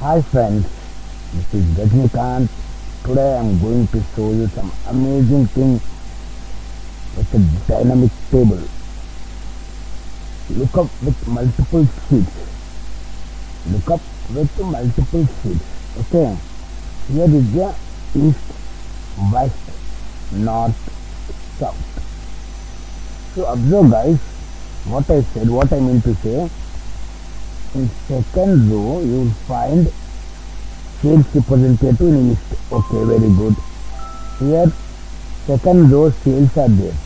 Hi friends, this is Rajnikant. Today I am going to show you some amazing thing with a dynamic table. Look up with multiple sheets. Look up with multiple sheets. Okay, here is the east, west, north, south. So observe guys, what I mean to say. In second row, you will find shades representative in east. Okay, very good. Here, second row shades are there.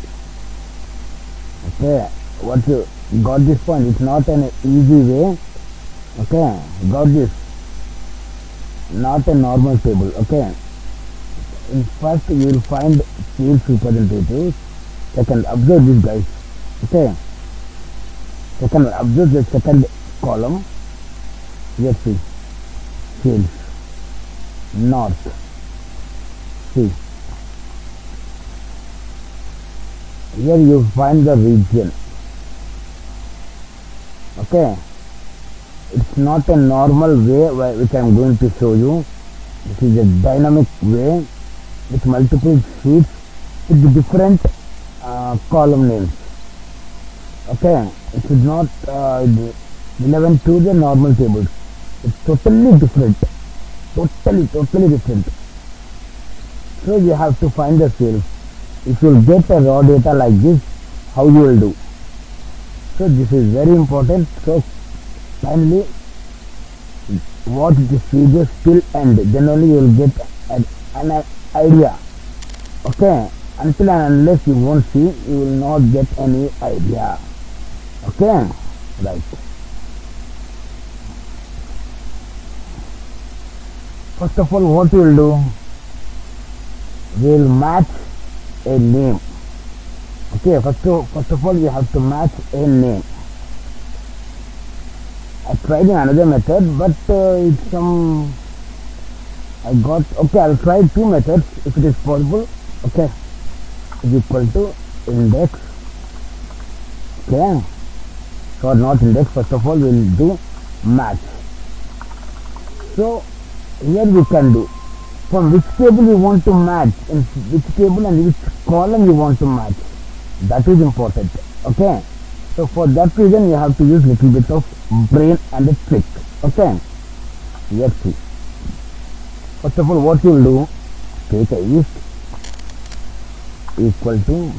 Okay, what you got this point? It's not an easy way. Okay, got this. Not a normal table. Okay. In first, you will find shades representative. Second, observe this guys. Okay. Second, observe the second column. Yes, see. Shades. North. See. Here you find the region. Okay. It's not a normal way which I am going to show you. This is a dynamic way with multiple sheets with different column names. Okay. It is not relevant to the normal tables. It's totally different. Totally different. So you have to find the field. If you will get a raw data like this, how you will do? So this is very important. So finally, watch this video till end. Then only you will get an idea. Okay. Until and unless you won't see, you will not get any idea. Okay. Right. First of all, what we will do? We will match a name. Okay, first of all, we have to match a name. I tried another method, but it's some. Okay, I'll try two methods if it is possible. Okay, is equal to index. Okay, so not index. First of all, we will do match. So here we can do from which table you want to match, in which table and which column you want to match. That is important. Okay, so for that reason you have to use little bit of brain and a trick. Okay, let's see. First of all, what you will do, take a east equal to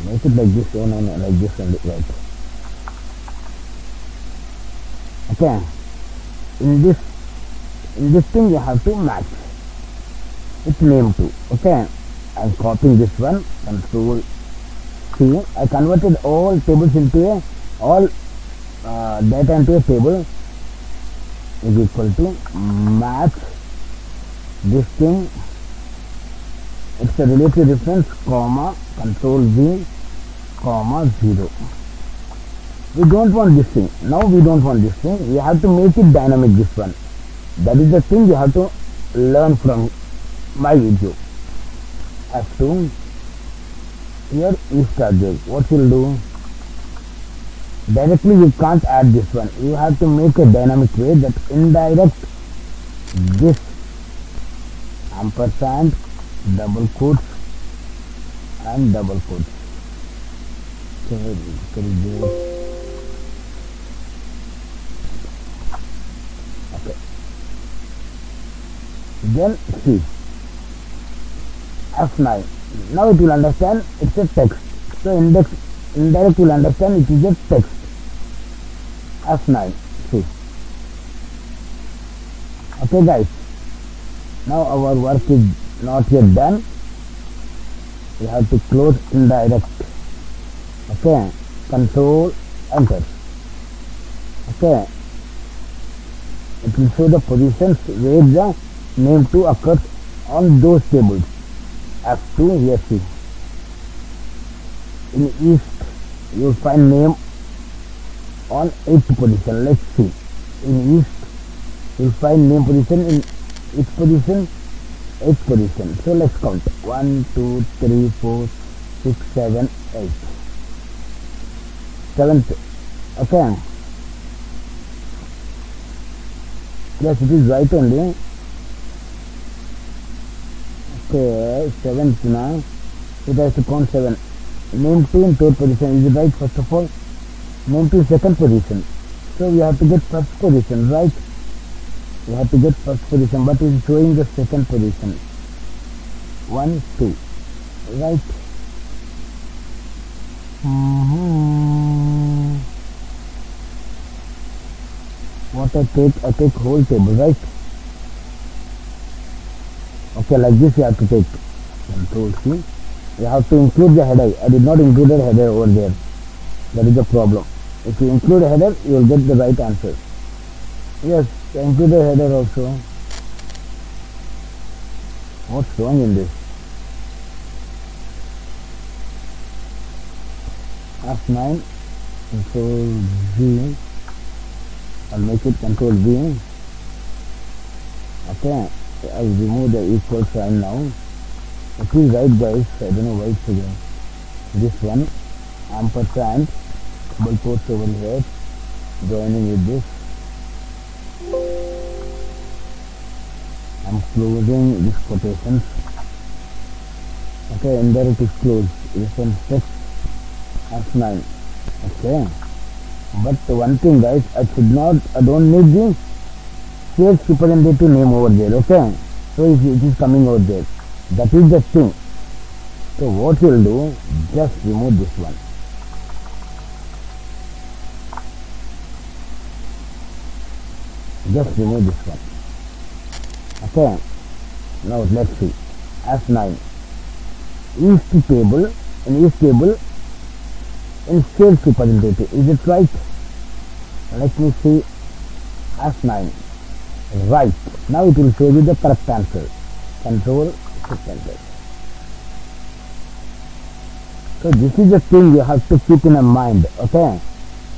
make it like this, no, like this and right. Okay, in this thing you have to match its name too. Okay, I'm copying this one, Control C. I converted all tables into all data into a table is equal to match this thing. It's a relative reference, comma, Control V, comma, 0. We don't want this thing. Now we don't want this thing. We have to make it dynamic, this one. That is the thing you have to learn from my video. F2. Here is subject. What you'll do? Directly you can't add this one. You have to make a dynamic way that indirect this ampersand, double quotes and double quotes. Okay. Then see F9. Now it will understand it's a text. So indirect will understand it is a text. F9. See. Okay guys. Now our work is not yet done. We have to close indirect. Okay. Control enter. Okay. It will show the positions where the name 2 occurs on those tables. F2, here see. In east, you will find name on 8th position. Let's see. In east, you will find name position in each position, 8th position. So let's count. 1, 2, 3, 4, 6, 7, 8. 7th Okay. Yes, it is right only. Okay, 7th now. It has to count 7. Name 2 in third position. Is it right first of all? Name 2 in second position. So we have to get first position, right? We have to get first position, but it is showing the second position. 1, 2. Right? What I take whole table, right? Okay, like this you have to take. Control C. You have to include the header. I did not include a header over there. That is the problem. If you include a header, you will get the right answer. Yes, I include a header also. What's wrong in this? F9, Control V. I'll make it Control V. Okay, I'll remove the equal sign now. It is right, guys. I don't know why it's again. This one, ampersand, double quotes over here, joining with this. I'm closing this quotations. Okay, indirect is closed. This one text F9. Okay. But one thing, guys, I don't need the state superlative name over there. Okay. So it is coming over there. That is the thing. So what you will do, just remove this one. Just remove this one. Okay. Now let's see. F9. East table. In east table, in state superlative. Is it right? Let me see. F9. Right. Now it will show you the correct answer. Control enter. So this is the thing you have to keep in your mind. Okay.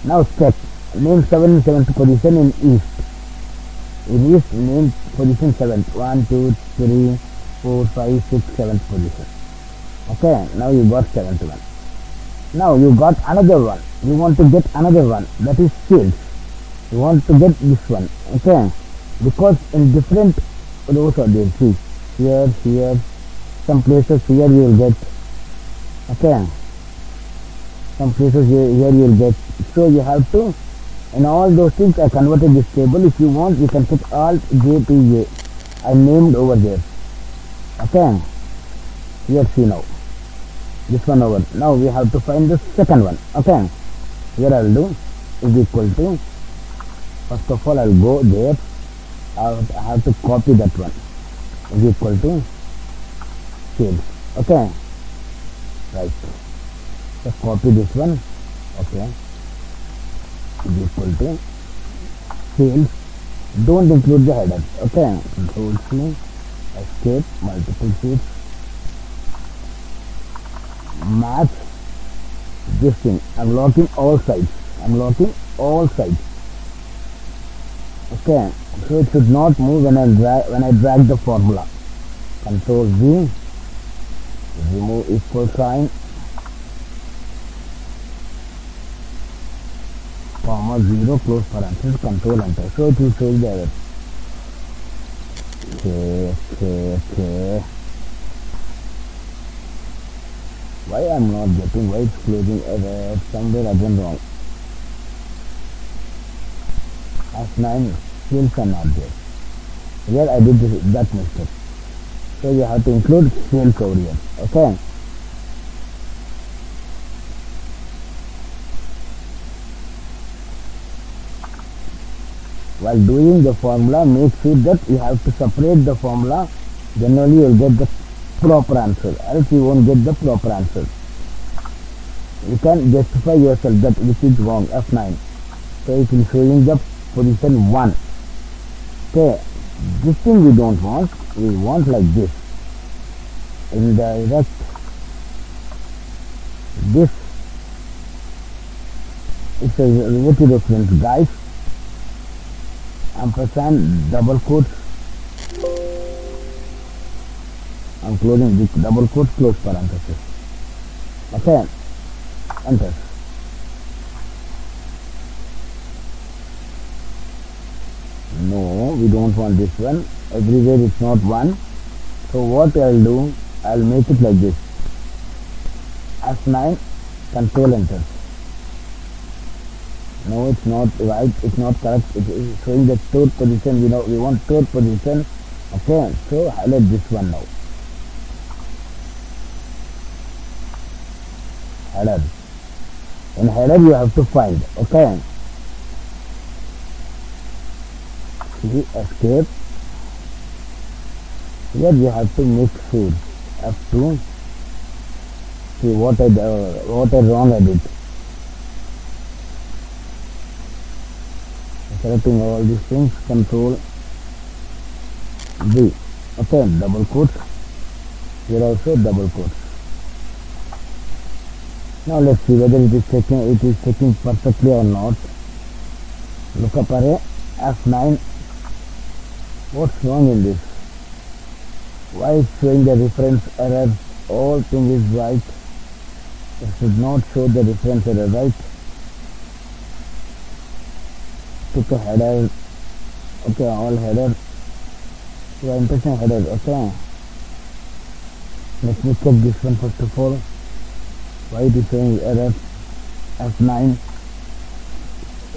Now check. Name 7 in 7th position in east. In east, name position 7th. 1, 2, 3, 4, 5, 6, 7th position. Okay. Now you got 7th one. Now you got another one. You want to get another one. That is fields. You want to get this one. Okay. Because in different rows are there. See. Here, some places here you will get. Okay. Some places here you will get. So you have to, in all those things I converted this table. If you want, you can put Alt J P A. I named over there. Okay. Here see now. This one over. Now we have to find the second one. Okay. Here I will do is equal to. First of all I will go there. I have to copy that one. Is equal to sales. Okay. Right. So copy this one. Okay. Is equal to sales. Don't include the header. Okay. Control C. Escape. Multiple sheets. Match this thing. I'm locking all sides. Okay. So it should not move when I drag the formula. Control V. Remove equal sign. Comma 0 close parenthesis. Control enter. So it will show the error. Okay. Why I'm not getting? Why it's closing error? Somewhere again wrong. F9 fields are not there. Here I did that mistake. So you have to include fields over here. Okay. While doing the formula, make sure that you have to separate the formula. Then only you will get the proper answer. Else you won't get the proper answer. You can justify yourself that which is wrong. F9. So it will showing the position 1. Okay, this thing we don't want. We want like this. Indirect. This is a relative reference, guys. Ampersand double quotes. I'm closing this double quotes, close parenthesis. Okay, enter. we don't want this one. Everywhere it's not 1. So what I'll do, I'll make it like this. F9, control enter. No, it's not right, it's not correct. It is showing the third position. We want third position. Okay, so highlight this one now. Header. In header you have to find. Okay. See, escape. Here you have to make sure. F2. See what I wrong I did. Selecting all these things, control V. Okay, double quotes. Here also double quotes. Now let's see whether it is checking perfectly or not. Lookup array F9. What's wrong in this? Why is showing the reference error? All thing is right. It should not show the reference error, right? Took a header. Okay, all header. Yeah, interesting header. Okay. Let me check this one first of all. Why it is showing error? F9.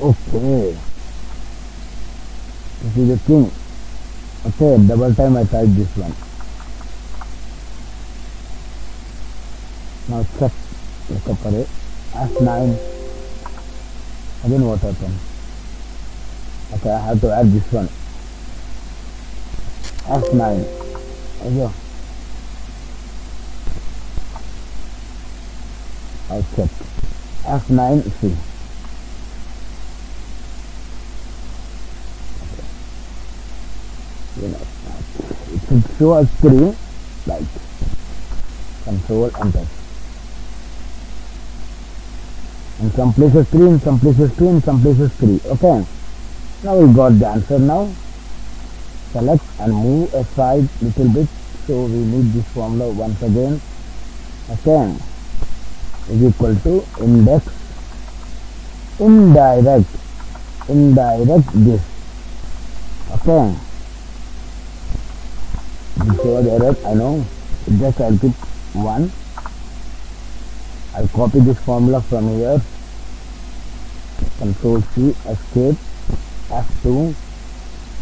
Okay. This is the thing. Okay, double time I type this one. Now check. Look up array. F9. Again what happened? Okay, I have to add this one. F9. Okay. I'll check. F9, see. It should show a screen like control enter. In some places 3, in some places 2, in some places 3. Okay. Now we got the answer now. Select and move aside little bit. So we need this formula once again. Okay. Is equal to index indirect this. Okay. This was error, I know. Just I'll keep 1. I'll copy this formula from here. Control C, escape, F2,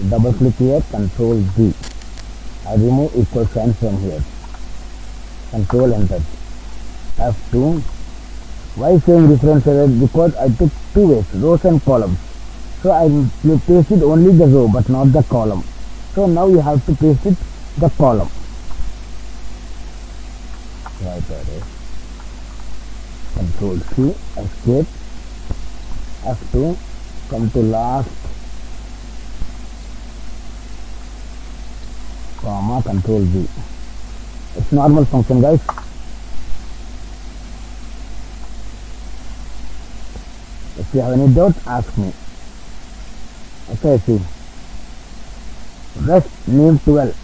double click here, control V. I remove equal sign from here. Control enter. F2. Why saying reference error? Because I took 2 ways, rows and columns. So I pasted only the row but not the column. So now you have to paste it the column. Right array. Control C, escape, F2, come to last, comma, control V. It's normal function, guys. If you have any doubt, ask me. Okay, see. West name 12.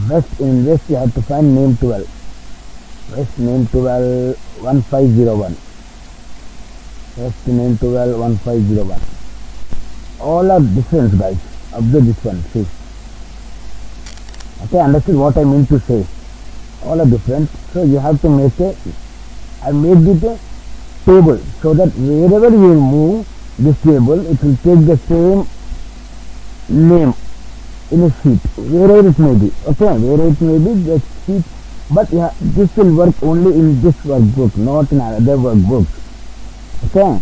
West in West you have to find name 12. West name 12 1501. West name 12 1501. All are different, guys. Observe this one. See. Okay, understood what I mean to say. All are different. So you have to make I made it a table so that wherever you move this table, it will take the same name in a sheet, wherever it may be. Okay, wherever it may be, the sheet. But yeah, this will work only in this workbook, not in another workbook. Okay.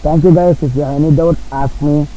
Thank you guys. If you have any doubt, ask me.